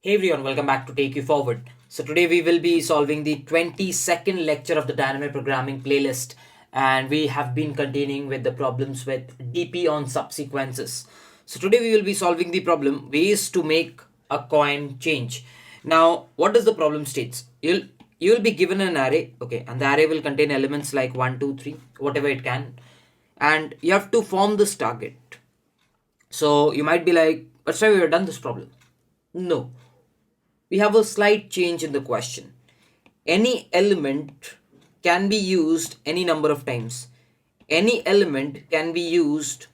Hey everyone, welcome back to Take You Forward. So today we will be solving the 22nd lecture of the Dynamic Programming playlist, and we have been continuing with the problems with DP on subsequences. So today we will be solving the problem ways to make a coin change. Now, what does the problem states? You'll be given an array, okay, and the array will contain elements like 1, 2, 3, whatever it can, and you have to form this target. So you might be like, but sir, we have done this problem. No, we have a slight change in the question. Any element can be used any number of times. Any element can be used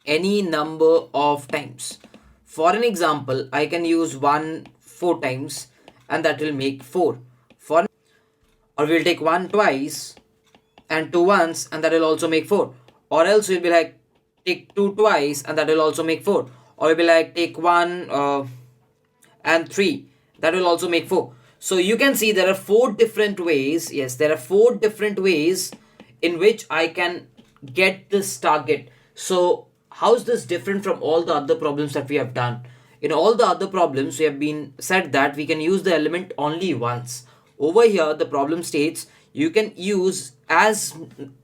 any number of times. For an example, I can use 1 4 times and that will make 4. Or we'll take 1 twice and 2 once and that will also make 4. Or else we'll be like take 2 twice and that will also make 4. Or we'll be like take 1 and 3, that will also make 4. So you can see there are 4 different ways. Yes, there are 4 different ways in which I can get this target. So how is this different from all the other problems that we have done? In all the other problems we have been said that we can use the element only once. Over here the problem states you can use as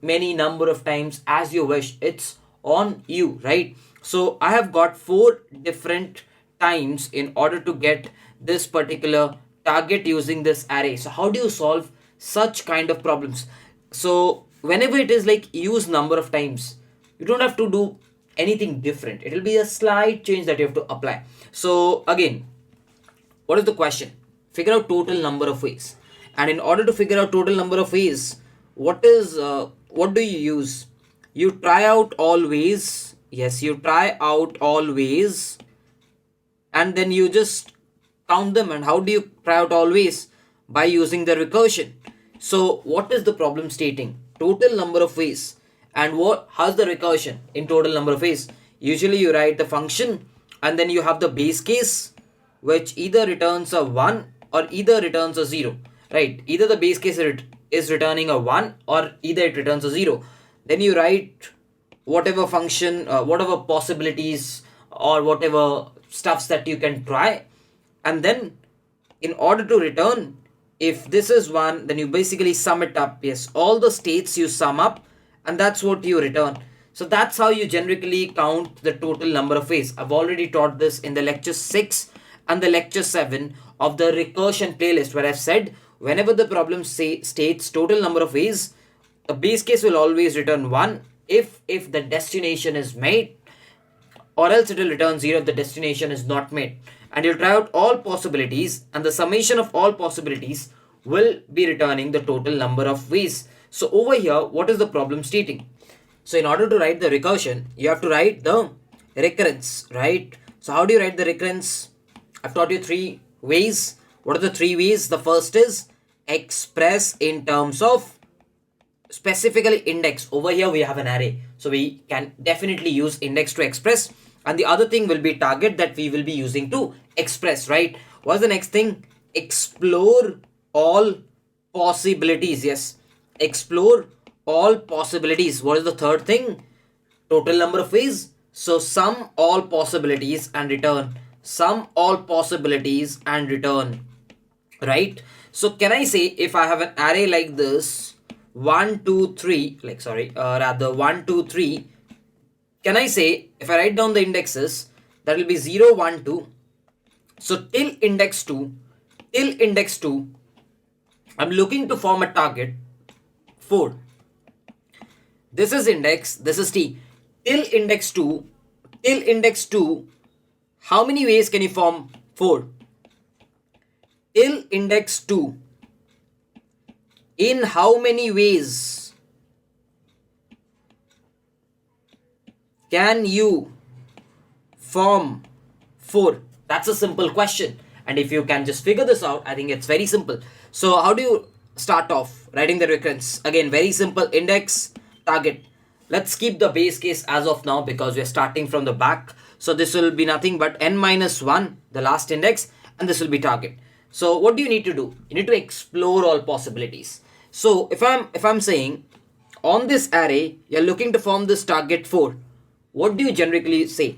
many number of times as you wish. It's on you, right? So I have got 4 different times in order to get this particular target using this array. So how do you solve such kind of problems? So whenever it is like use number of times, you don't have to do anything different. It will be a slight change that you have to apply. So again, what is the question? Figure out total number of ways. And in order to figure out total number of ways, what do you use? You try out all ways. Yes, you try out all ways and then you just count them. And how do you try out always? By using the recursion. So what is the problem stating? Total number of ways. And how's the recursion in total number of ways? Usually you write the function and then you have the base case which either returns a 1 or either returns a 0, right? Either the base case is returning a 1 or either it returns a 0. Then you write whatever function, whatever possibilities or whatever stuffs that you can try, and then in order to return, if this is 1, then you basically sum it up. Yes, all the states you sum up and that's what you return. So that's how you generically count the total number of ways. I've already taught this in the lecture 6 and the lecture 7 of the recursion playlist, where I've said whenever the problem states total number of ways, a base case will always return 1 if the destination is made, or else it will return 0 if the destination is not made. And you'll try out all possibilities and the summation of all possibilities will be returning the total number of ways. So over here, what is the problem stating? So in order to write the recursion, you have to write the recurrence, right? So how do you write the recurrence? I've taught you 3 ways. What are the 3 ways? The first is express in terms of specifically index. Over here we have an array, so we can definitely use index to express. And the other thing will be target that we will be using to express, right? What's the next thing? Explore all possibilities. Yes, explore all possibilities. What is the third thing? Total number of ways. So sum all possibilities and return. Sum all possibilities and return, right? So can I say if I have an array like this 1 2 3, like rather 1 2 3, can I say if I write down the indexes, that will be 0 1 2. So till index 2, I'm looking to form a target 4. This is index, this is t. Till index 2, how many ways can you form? 4. Till index 2, in how many ways can you form 4? That's a simple question. And if you can just figure this out, I think it's very simple. So how do you start off writing the recurrence? Again, very simple. Index, target. Let's keep the base case as of now because we're starting from the back. So this will be nothing but n minus 1, the last index, and this will be target. So what do you need to do? You need to explore all possibilities. So if I'm saying on this array, you're looking to form this target 4, what do you generically say?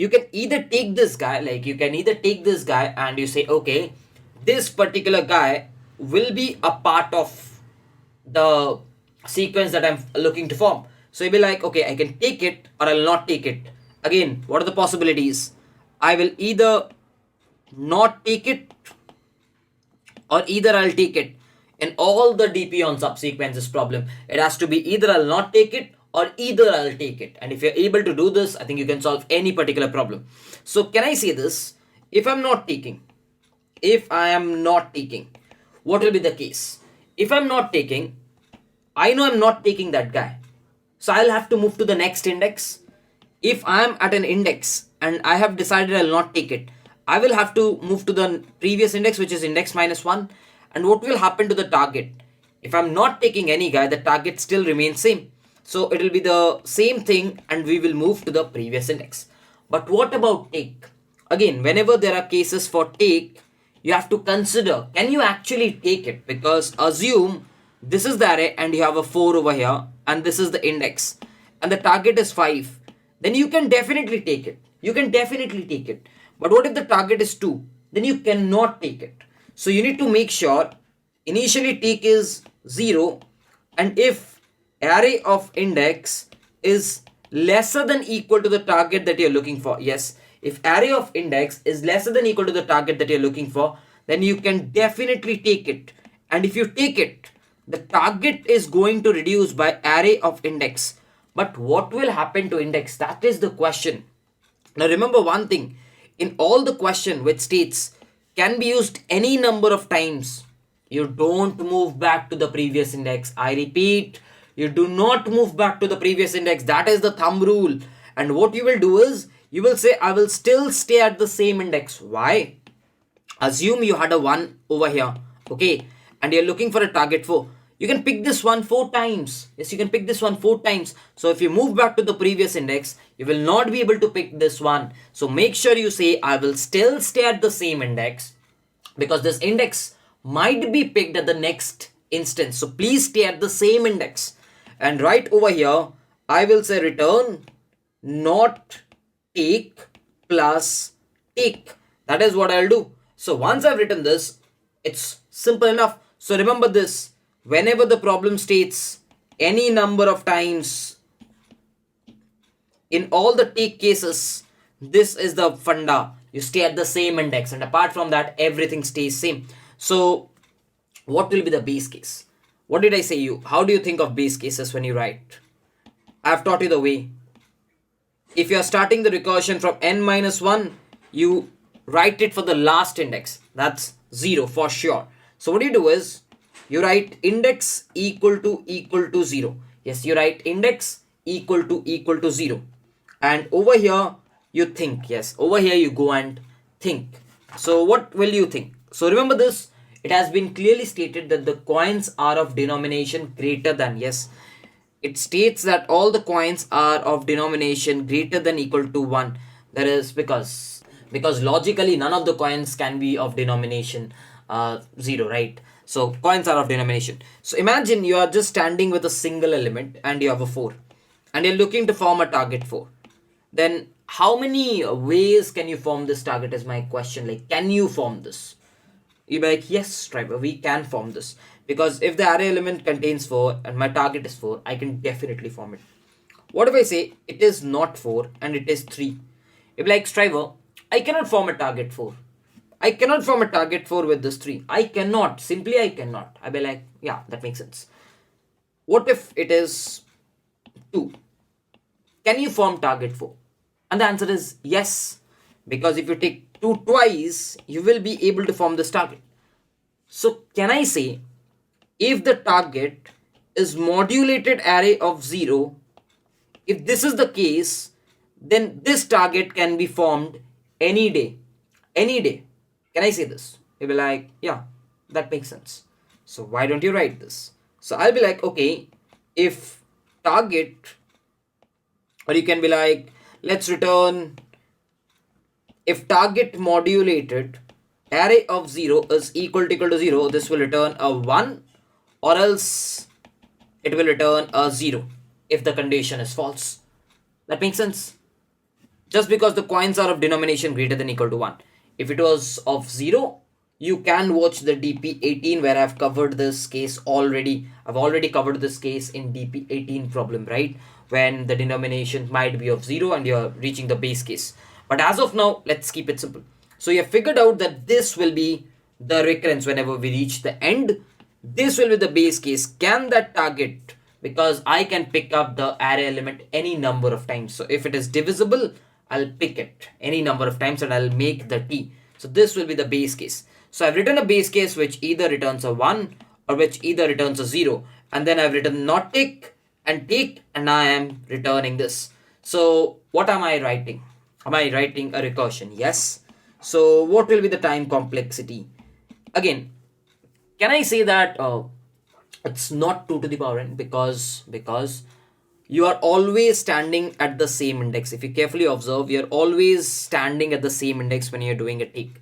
you can either take this guy, and you say, okay, this particular guy will be a part of the sequence that I'm looking to form. So you'll be like, okay, I can take it or I'll not take it. Again, what are the possibilities? I will either not take it or either I'll take it. In all the DP on subsequences problem, it has to be either I'll not take it or either I'll take it. And if you're able to do this, I think you can solve any particular problem. So can I say this? If I am not taking, what will be the case? If I'm not taking, I know I'm not taking that guy. So I'll have to move to the next index. If I'm at an index and I have decided I'll not take it, I will have to move to the previous index, which is index -1. And what will happen to the target? If I'm not taking any guy, the target still remains same. So it will be the same thing and we will move to the previous index. But what about take? Again, whenever there are cases for take, you have to consider, can you actually take it? Because assume this is the array and you have a 4 over here and this is the index and the target is 5. Then you can definitely take it. But what if the target is 2? Then you cannot take it. So you need to make sure initially take is 0, and if array of index is lesser than equal to the target that you're looking for, yes, if array of index is lesser than equal to the target that you're looking for, then you can definitely take it. And if you take it, the target is going to reduce by array of index. But what will happen to index? That is the question. Now remember one thing, in all the question which states can be used any number of times, you don't move back to the previous index. I repeat, you do not move back to the previous index. That is the thumb rule. And what you will do is, you will say, I will still stay at the same index. Why? Assume you had a 1 over here, okay, and you're looking for a target 4. You can pick this one 4 times. Yes, you can pick this one 4 times. So if you move back to the previous index, you will not be able to pick this one. So make sure you say, I will still stay at the same index, because this index might be picked at the next instance. So please stay at the same index. And right over here, I will say return not take plus take. That is what I'll do. So once I've written this, it's simple enough. So remember this. Whenever the problem states any number of times, in all the take cases, this is the funda. You stay at the same index, and apart from that, everything stays same. So what will be the base case? What did I say you? How do you think of base cases when you write? I've taught you the way. If you are starting the recursion from n-1, you write it for the last index. That's 0 for sure. So what you do is, you write index equal to 0. Yes, you write index equal to 0. And over here, you think. Yes, over here you go and think. So what will you think? So remember this. It has been clearly stated that the coins are of denomination greater than. Yes, it states that all the coins are of denomination greater than equal to 1. That is because logically none of the coins can be of denomination 0, right? So coins are of denomination. So imagine you are just standing with a single element and you have a 4 and you're looking to form a target 4. Then how many ways can you form this target is my question. Like, can you form this? You'll be like, yes, driver, we can form this. Because if the array element contains 4 and my target is 4, I can definitely form it. What if I say it is not 4 and it is 3? You'll be like, Striver, I cannot form a target 4. I cannot form a target 4 with this 3. I cannot. Simply I cannot. I'll be like, yeah, that makes sense. What if it is 2? Can you form target 4? And the answer is yes. Because if you take 2 twice, you will be able to form this target. So can I say, if the target is modulated array of 0, if this is the case, then this target can be formed any day. Any day. Can I say this? You'll be like, yeah, that makes sense. So why don't you write this? So I'll be like, okay, if target, or you can be like, let's return, if target modulated array of 0 is equal to 0, this will return a 1, or else it will return a 0 if the condition is false. That makes sense? just because the coins are of denomination greater than equal to 1. If it was of 0, you can watch the DP18 where I've covered this case already. I've already covered this case in DP18 problem, right? When the denomination might be of 0 and you're reaching the base case. But as of now, let's keep it simple. So you have figured out that this will be the recurrence whenever we reach the end. This will be the base case. Can that target? Because I can pick up the array element any number of times. So if it is divisible, I'll pick it any number of times and I'll make the t. So this will be the base case. So I've written a base case which either returns a 1 or which either returns a 0. And then I've written not take, and I am returning this. So what am I writing? Am I writing a recursion? Yes. So what will be the time complexity? Again, can I say that it's not 2 to the power n because you are always standing at the same index. If you carefully observe, you're always standing at the same index when you're doing a take.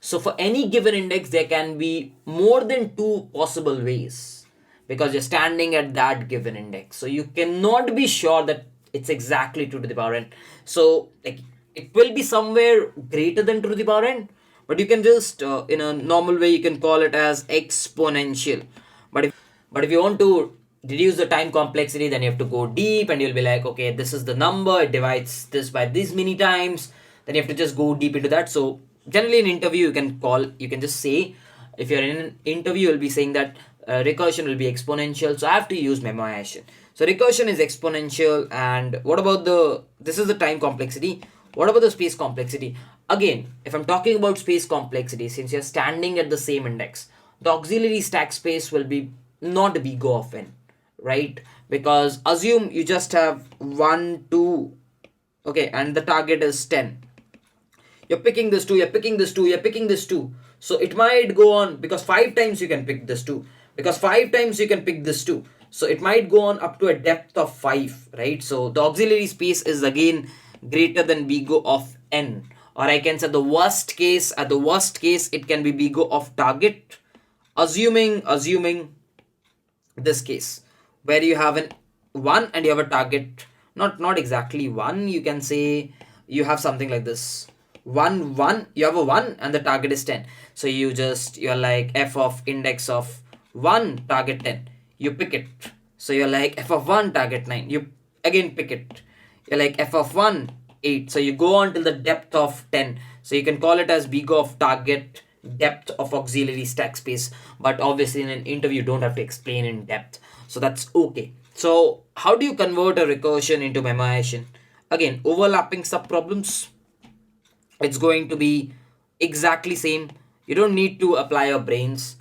So for any given index, there can be more than 2 possible ways because you're standing at that given index. So you cannot be sure that it's exactly 2 to the power n. So like it will be somewhere greater than 2 to the power n, but you can just in a normal way you can call it as exponential. But if you want to reduce the time complexity, then you have to go deep and you'll be like, okay, this is the number, it divides this by this many times. Then you have to just go deep into that. So generally in interview, you can just say, if you're in an interview, you'll be saying that recursion will be exponential. So I have to use memoization. So recursion is exponential. And what about this is the time complexity. What about the space complexity? Again, if I'm talking about space complexity, since you're standing at the same index, the auxiliary stack space will be not big of n, right? Because assume you just have 1, 2, okay, and the target is 10. You're picking this 2, you're picking this 2, you're picking this 2. So it might go on because 5 times you can pick this 2. Because 5 times you can pick this 2. So it might go on up to a depth of 5, right? So the auxiliary space is again greater than big O of n. Or I can say at the worst case, it can be big O of target. Assuming this case where you have an 1 and you have a target, not exactly 1, you can say you have something like this. 1, 1, you have a 1 and the target is 10. So you're like f of index of 1 target 10. You pick it. So you're like f of 1 target 9. You again pick it. You're like f of 1 8. So you go on till the depth of 10. So you can call it as big O of target depth of auxiliary stack space. But obviously in an interview you don't have to explain in depth. So that's okay. So how do you convert a recursion into memoization? Again, overlapping subproblems. It's going to be exactly same. You don't need to apply your brains.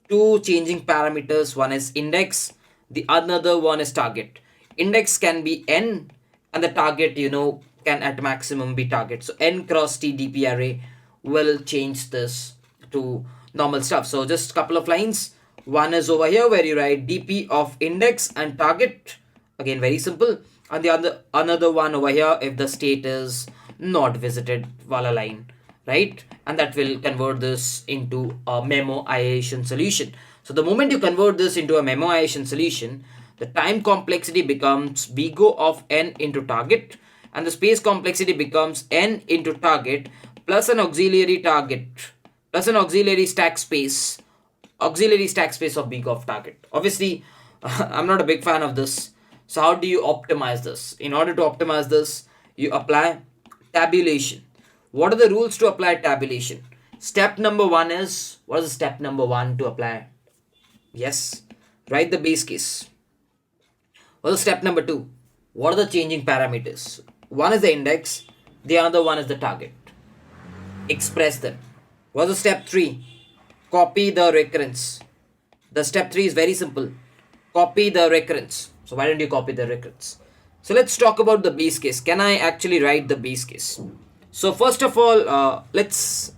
2 changing parameters. One is index. The another one is target. Index can be n and the target, can at maximum be target. So n cross t dp array will change this to normal stuff. So just a couple of lines. One is over here where you write dp of index and target. Again, very simple. And the another one over here if the state is not visited, voila line, right? And that will convert this into a memoization solution. So the moment you convert this into a memoization solution, the time complexity becomes big O of n into target, and the space complexity becomes n into target plus an auxiliary stack space of big O of target. Obviously, I'm not a big fan of this. So how do you optimize this? In order to optimize this, you apply tabulation. What are the rules to apply tabulation? Step number 1 is, what is step number 1 to apply? Yes, write the base case. What is step number 2? What are the changing parameters? One is the index, the other one is the target. Express them. What is step 3? Copy the recurrence. The step 3 is very simple. Copy the recurrence. So why don't you copy the recurrence? So let's talk about the base case. Can I actually write the base case? So first of all, let's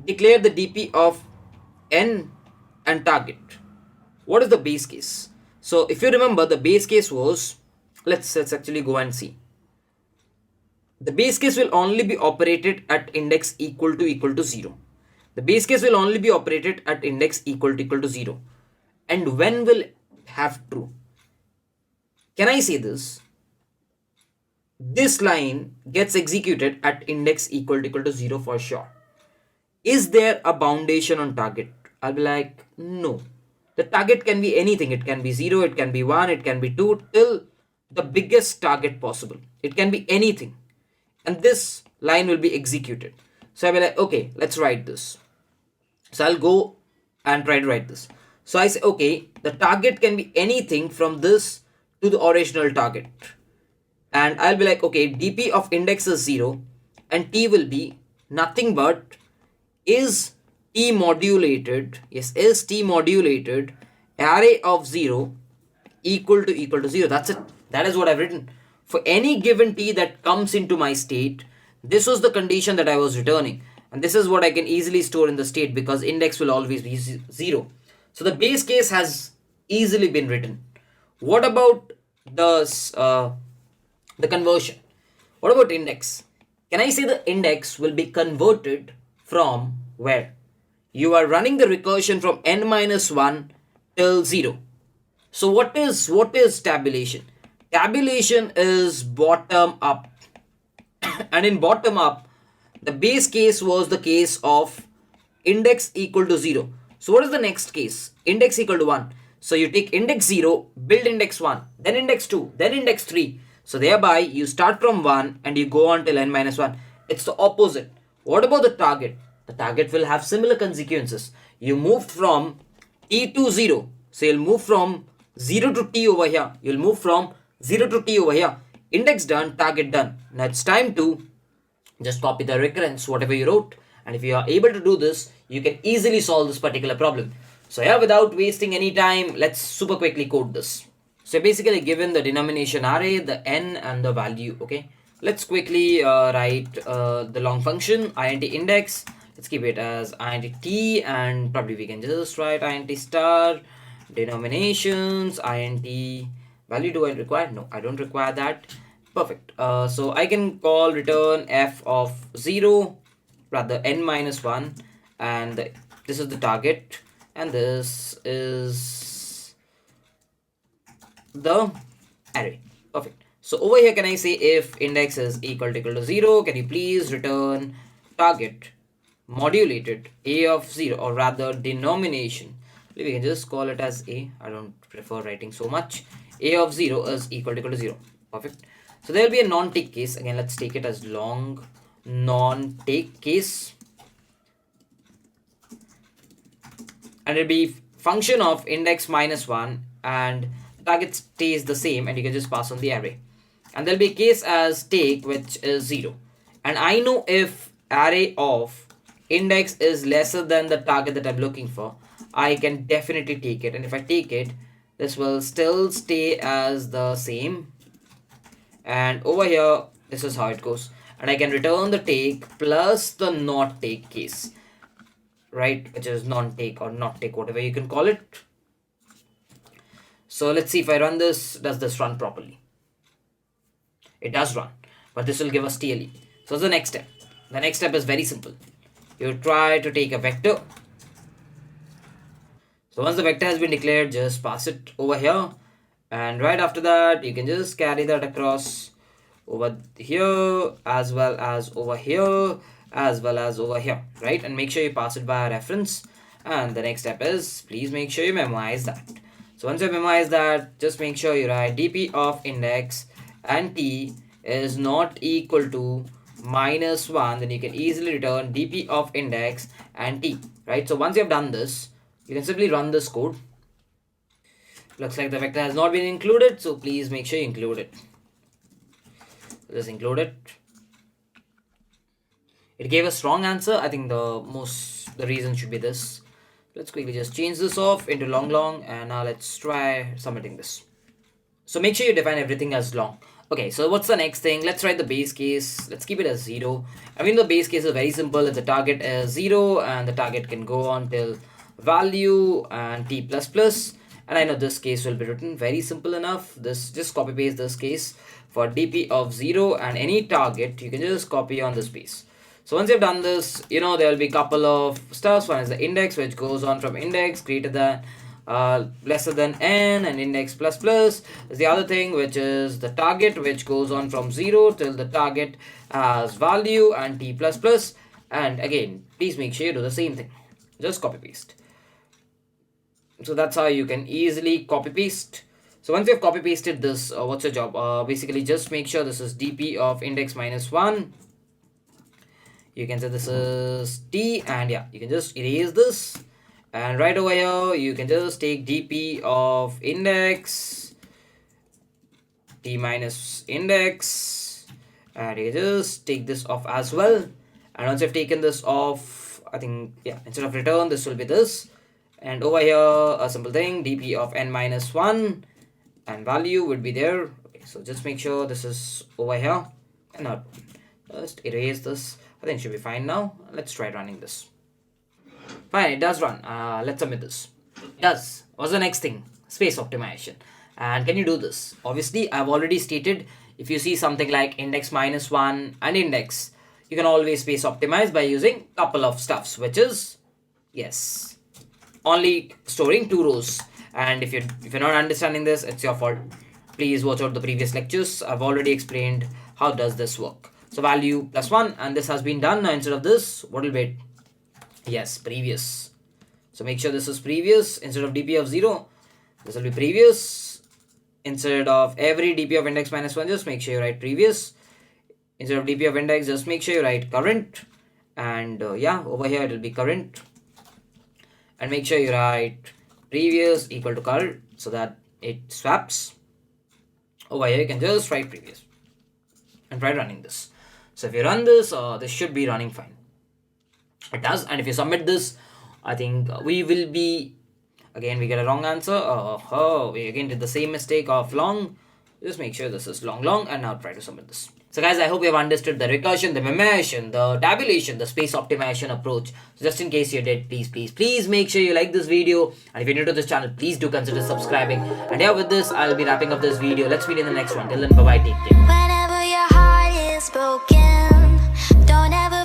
declare the dp of n and target. What is the base case? So if you remember, the base case was, let's actually go and see. The base case will only be operated at index equal to 0. The base case will only be operated at index equal to 0. And when will have true? Can I say this? this line gets executed at index equal to 0 for sure. Is there a boundation on target? I'll be like, no. The target can be anything. It can be 0, it can be 1, it can be 2, till the biggest target possible. It can be anything. And this line will be executed. So I'll be like, okay, let's write this. So I'll go and try to write this. So I say, okay, the target can be anything from this to the original target. And I'll be like, okay, dp of index is 0 and t will be nothing but is t modulated, yes, is t modulated array of 0 equal to 0. That's it. That is what I've written. For any given t that comes into my state, this was the condition that I was returning. And this is what I can easily store in the state because index will always be 0. So the base case has easily been written. What about the conversion? What about index? Can I say the index will be converted from where? You are running the recursion from n minus 1 till 0. So what is tabulation? Tabulation is bottom up. And in bottom up, the base case was the case of index equal to 0. So what is the next case? Index equal to 1. So you take index 0, build index 1, then index 2, then index 3. So thereby you start from 1 and you go on till n minus 1. It's the opposite. What about the target? The target will have similar consequences. You moved from t to 0. So you'll move from 0 to t over here. You'll move from 0 to t over here. Index done, target done. Now it's time to just copy the recurrence, whatever you wrote. And if you are able to do this, you can easily solve this particular problem. So yeah, without wasting any time, let's super quickly code this. So basically given the denomination array, the n and the value, okay. Let's quickly write the long function int index. Let's keep it as int t, and probably we can just write int star denominations int value. Do I require? No, I don't require that. Perfect. So I can call return f of 0, rather n minus 1, and this is the target, and this is the array. Perfect. So over here, can I say if index is equal to 0, can you please return target modulated a of 0, or rather denomination. We can just call it as a. I don't prefer writing so much. A of 0 is equal to 0. Perfect. So there will be a non-take case. Again, let's take it as long non-take case. And it'll be function of index minus 1 and target stays the same, and you can just pass on the array. And there'll be a case as take, which is 0. And I know if array of index is lesser than the target that I'm looking for, I can definitely take it. And if I take it, this will still stay as the same. And over here, this is how it goes. And I can return the take plus the not take case, right? Which is non-take or not take, whatever you can call it. So let's see if I run this, does this run properly? It does run, but this will give us TLE. So what's the next step? The next step is very simple. You try to take a vector. So once the vector has been declared, just pass it over here. And right after that, you can just carry that across over here, as well as over here, as well as over here, right? And make sure you pass it by a reference. And the next step is, please make sure you memorize that. So once you memorize that, just make sure you write dp of index and t is not equal to minus 1. Then you can easily return dp of index and t, right? So once you have done this, you can simply run this code. Looks like the vector has not been included, so please make sure you include it. Just include it. It gave a strong answer. I think the reason should be this. Let's quickly just change this off into long, and now let's try submitting this. So make sure you define everything as long. Okay, so what's the next thing? Let's write the base case. Let's keep it as 0. I mean, the base case is very simple. If the target is 0 and the target can go on till value and t++. And I know this case will be written very simple enough. This, just copy paste this case for dp of 0 and any target. You can just copy on this piece. So once you've done this, there will be a couple of stuffs. One is the index, which goes on from index greater than lesser than n, and index plus plus is the other thing, which is the target, which goes on from 0 till the target has value, and t plus plus. And again, please make sure you do the same thing, just copy paste. So that's how you can easily copy paste. So once you have copy pasted this, what's your job? Basically just make sure this is dp of index minus 1. You can say this is t, and yeah, you can just erase this, and right over here you can just take dp of index t minus index, and you can just take this off as well. And once you've taken this off, I think, yeah, instead of return, this will be this. And over here, a simple thing, dp of n minus 1, and value would be there. Okay, so just make sure this is over here, and now just erase this. I think it should be fine now. Let's try running this. Fine, it does run. Let's submit this. It does. What's the next thing? Space optimization. And can you do this? Obviously, I've already stated, if you see something like index minus 1 and index, you can always space optimize by using couple of stuffs, which is, yes, only storing 2 rows. And if you're not understanding this, it's your fault. Please watch out the previous lectures. I've already explained how does this work. So value plus 1, and this has been done. Now instead of this, what will be it? Yes, previous. So make sure this is previous. Instead of dp of 0, this will be previous. Instead of every dp of index minus 1, just make sure you write previous. Instead of dp of index, just make sure you write current. And yeah, over here it will be current. And make sure you write previous equal to current, so that it swaps. Over here you can just write previous and try running this. So if you run this, this should be running fine. It does. And if you submit this, I think we will be, again we get a wrong answer. We again did the same mistake of long. Just make sure this is long, and now try to submit this. So guys, I hope you have understood the recursion, the memoization, the tabulation, the space optimization approach. So just in case you did, please make sure you like this video. And if you're new to this channel, please do consider subscribing. And yeah, with this, I'll be wrapping up this video. Let's meet in the next one. Till then, bye-bye, take care. Whenever your heart is broken, don't ever